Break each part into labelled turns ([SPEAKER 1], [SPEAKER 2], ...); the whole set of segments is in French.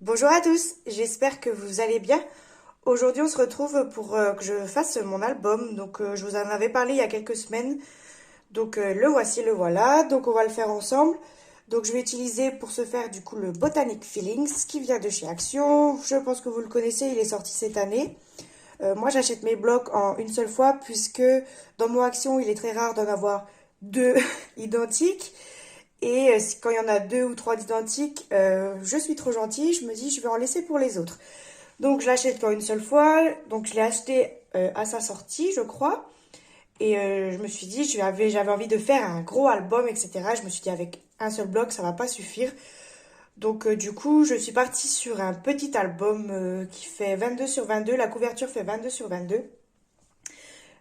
[SPEAKER 1] Bonjour à tous, j'espère que vous allez bien. Aujourd'hui, on se retrouve pour que je fasse mon album. Je vous en avais parlé il y a quelques semaines. Le voici, le voilà. Donc, on va le faire ensemble. Donc, je vais utiliser pour ce faire du coup le Botanic Feelings qui vient de chez Action. Je pense que vous le connaissez, il est sorti cette année. Moi, j'achète mes blocs en une seule fois puisque dans mon Action, il est très rare d'en avoir deux identiques. Quand il y en a deux ou trois identiques, je suis trop gentille, je me dis je vais en laisser pour les autres. Donc je l'achète qu'en une seule fois, donc je l'ai acheté à sa sortie, je crois. Je me suis dit, j'avais envie de faire un gros album, etc. Je me suis dit avec un seul bloc, ça va pas suffire. Du coup, je suis partie sur un petit album qui fait 22 sur 22. La couverture fait 22 sur 22.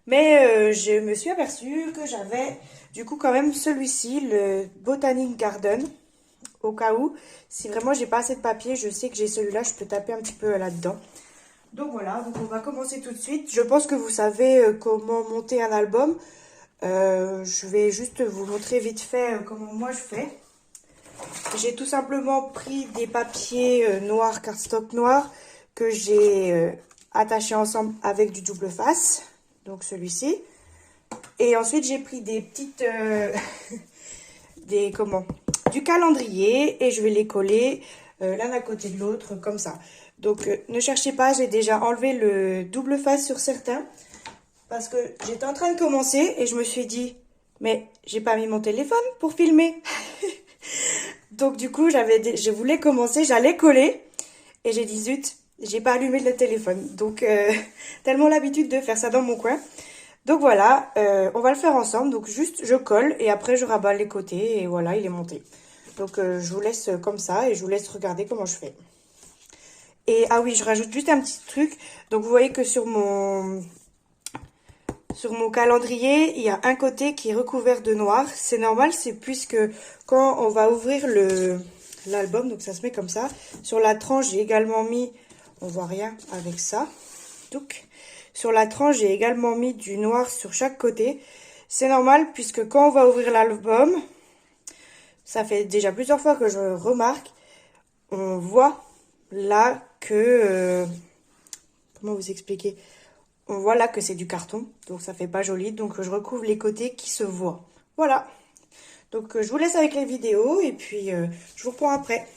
[SPEAKER 1] Je me suis aperçue que j'avais du coup quand même celui-ci, le Botanic Garden. Au cas où, si vraiment j'ai pas assez de papier, je sais que j'ai celui-là, je peux taper un petit peu là-dedans. Donc voilà, donc on va commencer tout de suite. Je pense que vous savez comment monter un album. Je vais juste vous montrer vite fait comment moi je fais. J'ai tout simplement pris des papiers noirs, cardstock noir, que j'ai attachés ensemble avec du double face. Donc celui-ci. Et ensuite j'ai pris des petites... du calendrier et je vais les coller l'un à côté de l'autre comme ça. Ne cherchez pas, j'ai déjà enlevé le double face sur certains parce que j'étais en train de commencer et je me suis dit mais j'ai pas mis mon téléphone pour filmer. Donc du coup, je voulais commencer, j'allais coller et j'ai dit zut, j'ai pas allumé le téléphone. Tellement l'habitude de faire ça dans mon coin. Donc voilà, on va le faire ensemble. Donc juste je colle et après je rabats les côtés et voilà, il est monté. Je vous laisse comme ça et je vous laisse regarder comment je fais. Et ah oui, je rajoute juste un petit truc. Donc vous voyez que sur mon calendrier, il y a un côté qui est recouvert de noir. C'est normal, c'est puisque quand on va ouvrir l'album, donc ça se met comme ça. Sur la tranche, j'ai également mis, on voit rien avec ça. Sur la tranche, j'ai également mis du noir sur chaque côté. C'est normal puisque quand on va ouvrir l'album, ça fait déjà plusieurs fois que je remarque, on voit là que... comment vous expliquer? On voit là que c'est du carton, donc ça fait pas joli. Donc je recouvre les côtés qui se voient. Voilà. Je vous laisse avec les vidéos et puis je vous reprends après.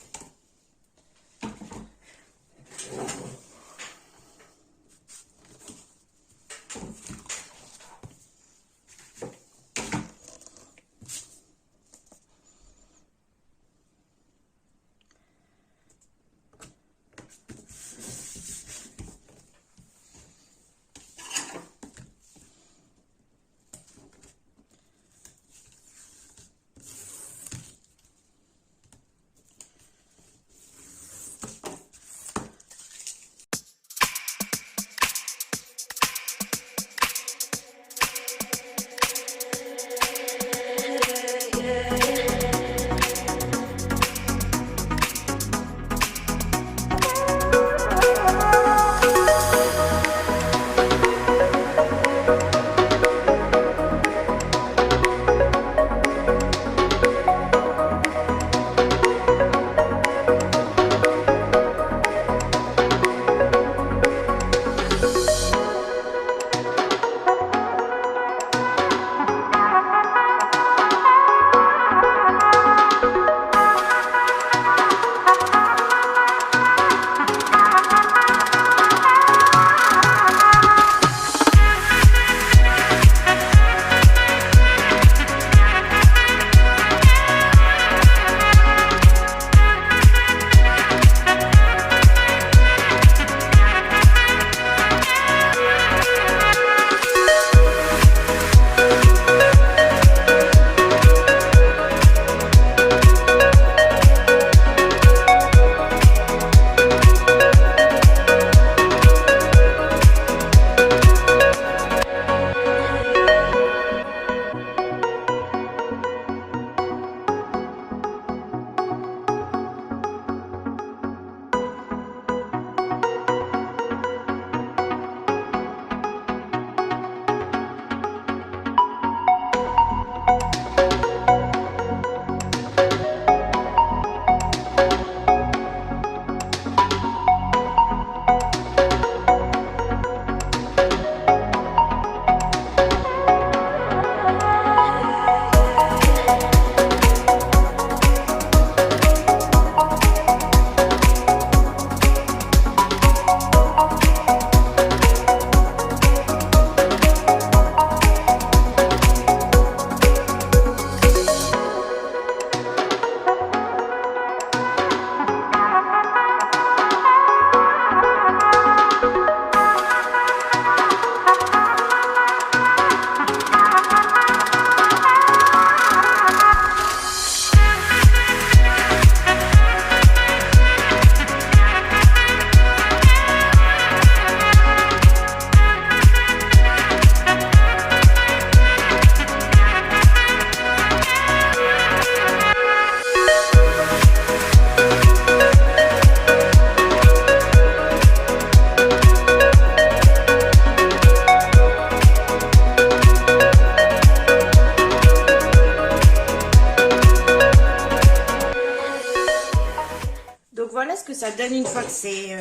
[SPEAKER 1] Donc voilà ce que ça donne une fois que c'est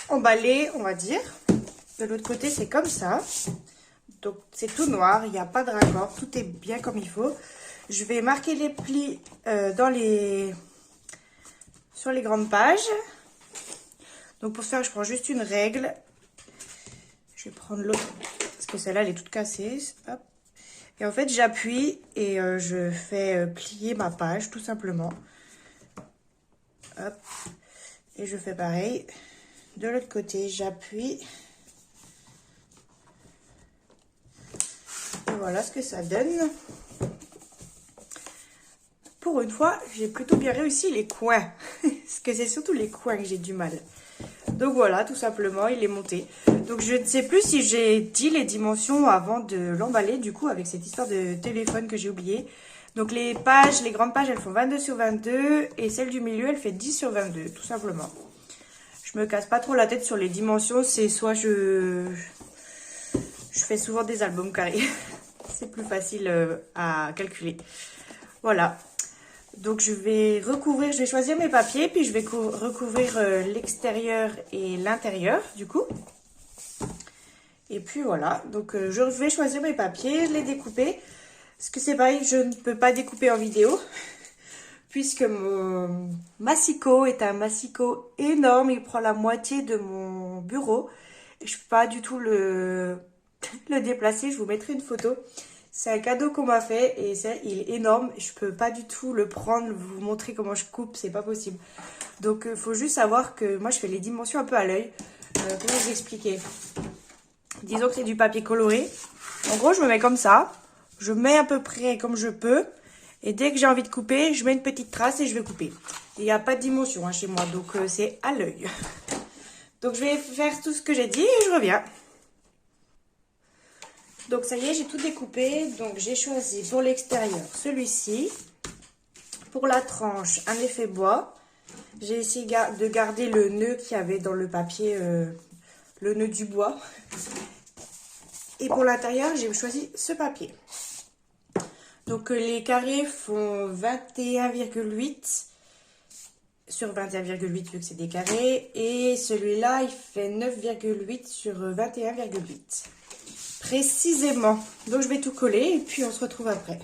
[SPEAKER 1] emballé, on va dire. De l'autre côté, c'est comme ça. Donc c'est tout noir, il n'y a pas de raccord, tout est bien comme il faut. Je vais marquer les plis sur les grandes pages. Donc pour ce faire, je prends juste une règle. Je vais prendre l'autre, parce que celle-là, elle est toute cassée. Hop. Et en fait, j'appuie et je fais plier ma page, tout simplement. Hop. Et je fais pareil. De l'autre côté, j'appuie. Et voilà ce que ça donne. Pour une fois, j'ai plutôt bien réussi les coins. Parce que c'est surtout les coins que j'ai du mal. Donc voilà, tout simplement, il est monté. Donc je ne sais plus si j'ai dit les dimensions avant de l'emballer, du coup, avec cette histoire de téléphone que j'ai oublié. Donc les pages, les grandes pages, elles font 22 sur 22. Et celle du milieu, elle fait 10 sur 22, tout simplement. Je me casse pas trop la tête sur les dimensions. C'est soit je fais souvent des albums carrés. C'est plus facile à calculer. Voilà. Donc je vais recouvrir, je vais choisir mes papiers, puis je vais recouvrir l'extérieur et l'intérieur du coup. Et puis voilà, donc je vais choisir mes papiers, les découper. Parce que c'est pareil, je ne peux pas découper en vidéo. Puisque mon massicot est un massicot énorme, il prend la moitié de mon bureau. Et je ne peux pas du tout le déplacer, je vous mettrai une photo. C'est un cadeau qu'on m'a fait et il est énorme. Je peux pas du tout le prendre, vous montrer comment je coupe, c'est pas possible. Donc il faut juste savoir que moi je fais les dimensions un peu à l'œil. Comment vous expliquer? Disons que c'est du papier coloré. En gros je me mets comme ça. Je mets à peu près comme je peux. Et dès que j'ai envie de couper, je mets une petite trace et je vais couper. Il n'y a pas de dimension chez moi, donc c'est à l'œil. Donc je vais faire tout ce que j'ai dit et je reviens. Donc ça y est, j'ai tout découpé. Donc j'ai choisi pour l'extérieur celui-ci. Pour la tranche, un effet bois. J'ai essayé de garder le nœud qu'il y avait dans le papier, le nœud du bois. Et pour l'intérieur, j'ai choisi ce papier. Donc les carrés font 21,8 sur 21,8 vu que c'est des carrés. Et celui-là, il fait 9,8 sur 21,8. Précisément. Donc je vais tout coller et puis on se retrouve après.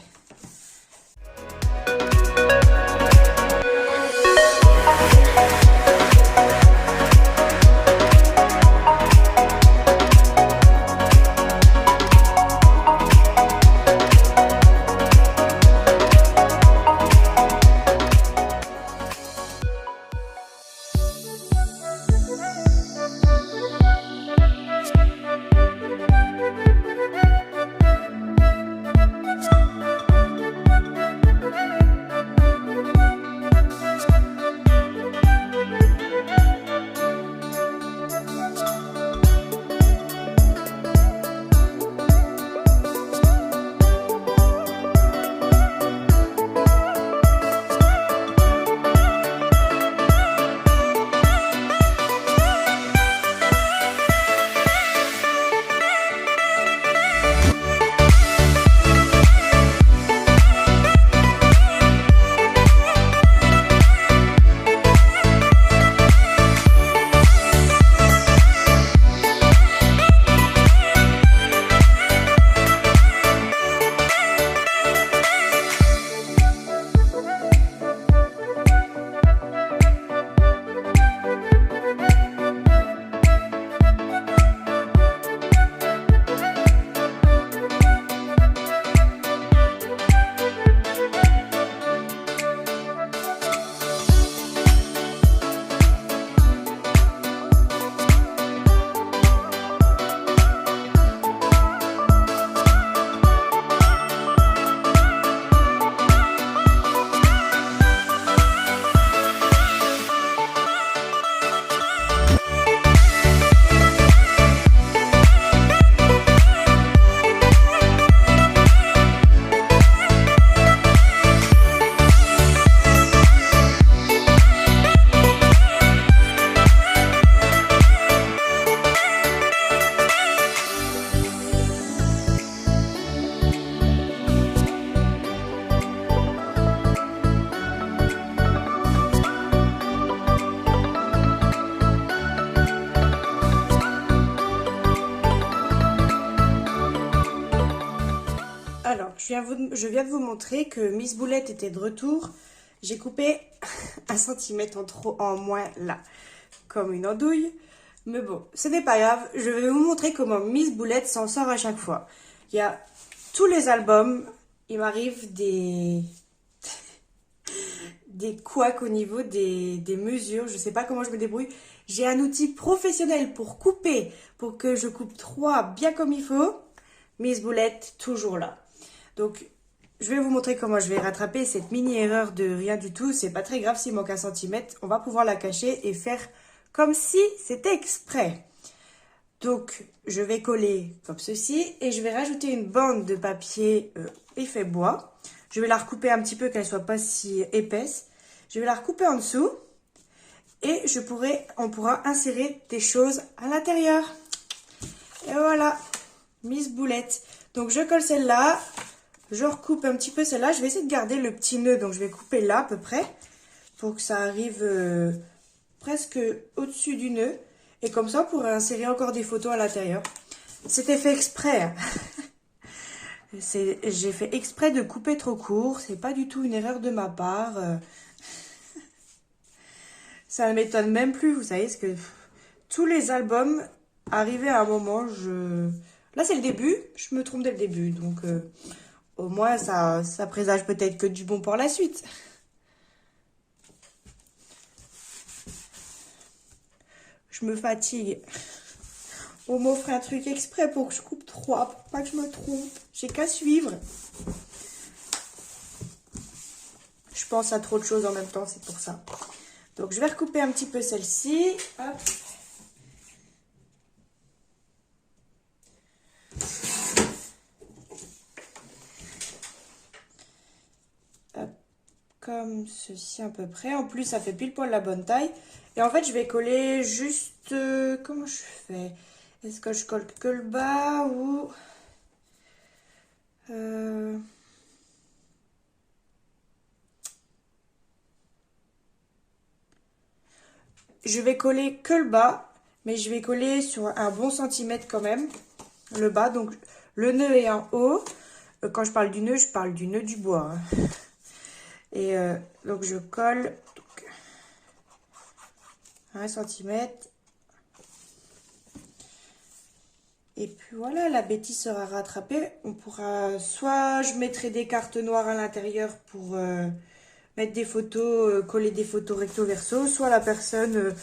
[SPEAKER 1] je viens de vous montrer que Miss Boulette était de retour. J'ai coupé 1 cm en trop, en moins là, comme une andouille. Mais bon, ce n'est pas grave. Je vais vous montrer comment Miss Boulette s'en sort à chaque fois. Il y a tous les albums. Il m'arrive des couacs au niveau des mesures. Je ne sais pas comment je me débrouille. J'ai un outil professionnel pour couper, pour que je coupe 3 bien comme il faut. Miss Boulette, toujours là. Donc, je vais vous montrer comment je vais rattraper cette mini-erreur de rien du tout. C'est pas très grave s'il manque 1 cm. On va pouvoir la cacher et faire comme si c'était exprès. Donc, je vais coller comme ceci et je vais rajouter une bande de papier effet bois. Je vais la recouper un petit peu, qu'elle soit pas si épaisse. Je vais la recouper en dessous et on pourra insérer des choses à l'intérieur. Et voilà, Miss Boulette. Donc, je colle celle-là. Je recoupe un petit peu celle-là. Je vais essayer de garder le petit nœud. Donc, je vais couper là à peu près pour que ça arrive presque au-dessus du nœud. Et comme ça, on pourrait insérer encore des photos à l'intérieur. C'était fait exprès. Hein. J'ai fait exprès de couper trop court. C'est pas du tout une erreur de ma part. Ça ne m'étonne même plus. Vous savez, parce que tous les albums, arrivaient à un moment, Là, c'est le début. Je me trompe dès le début. Donc, au moins, ça présage peut-être que du bon pour la suite. Je me fatigue. On m'offre un truc exprès pour que je coupe 3, pour pas que je me trompe. J'ai qu'à suivre. Je pense à trop de choses en même temps, c'est pour ça. Donc, je vais recouper un petit peu celle-ci. Hop. Hop. Comme ceci à peu près. En plus, ça fait pile poil la bonne taille. Et en fait, je vais coller juste... comment je fais? Est-ce que je colle que le bas ou... Je vais coller que le bas, mais je vais coller sur un bon centimètre quand même, le bas. Donc, le nœud est en haut. Quand je parle du nœud du bois. Hein. Et donc, je colle 1 centimètre. Et puis voilà, la bêtise sera rattrapée. On pourra, soit je mettrai des cartes noires à l'intérieur pour mettre des photos, coller des photos recto verso, soit la personne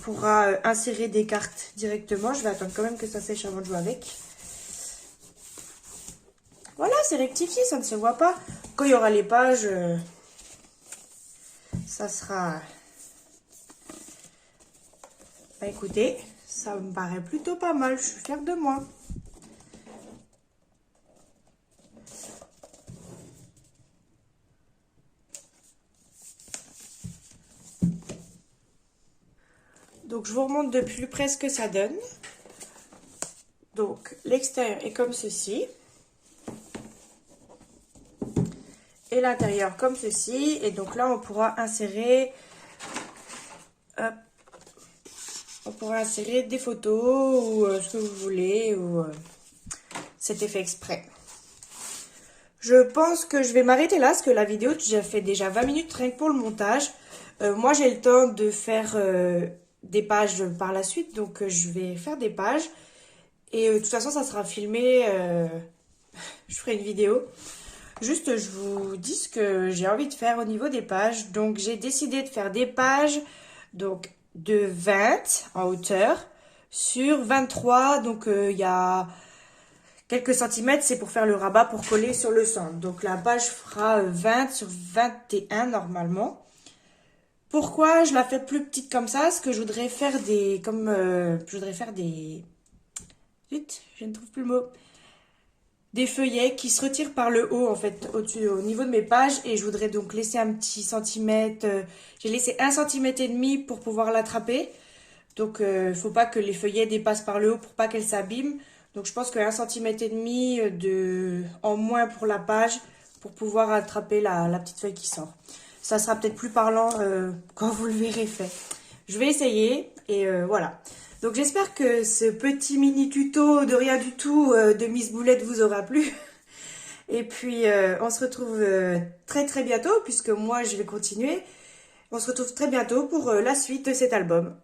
[SPEAKER 1] pourra insérer des cartes directement. Je vais attendre quand même que ça sèche avant de jouer avec. Voilà, c'est rectifié, ça ne se voit pas. Quand il y aura les pages, ça sera... Bah, écoutez, ça me paraît plutôt pas mal, je suis fière de moi. Donc, je vous remonte de plus près ce que ça donne. Donc, l'extérieur est comme ceci. Et l'intérieur comme ceci. Et donc là, on pourra insérer... Hop, on pourra insérer des photos ou ce que vous voulez. Ou c'était fait exprès. Je pense que je vais m'arrêter là parce que la vidéo, j'ai fait déjà 20 minutes rien que pour le montage. Moi, j'ai le temps de faire... des pages par la suite, donc je vais faire des pages et de toute façon ça sera filmé, je ferai une vidéo. Juste je vous dis ce que j'ai envie de faire au niveau des pages. Donc j'ai décidé de faire des pages donc de 20 en hauteur sur 23, donc il y a quelques centimètres, c'est pour faire le rabat pour coller sur le centre. Donc la page fera 20 sur 21 normalement. Pourquoi je la fais plus petite comme ça? Parce que je voudrais faire des... Zut, je ne trouve plus le mot. Des feuillets qui se retirent par le haut, en fait, au niveau de mes pages. Et je voudrais donc laisser un petit centimètre. J'ai laissé 1,5 cm pour pouvoir l'attraper. Donc, il ne faut pas que les feuillets dépassent par le haut pour pas qu'elles s'abîment. Donc, je pense que 1,5 cm en moins pour la page pour pouvoir attraper la petite feuille qui sort. Ça sera peut-être plus parlant quand vous le verrez fait. Je vais essayer et voilà. Donc j'espère que ce petit mini tuto de rien du tout de Miss Boulette vous aura plu. Et puis, on se retrouve très très bientôt, puisque moi, je vais continuer. On se retrouve très bientôt pour la suite de cet album.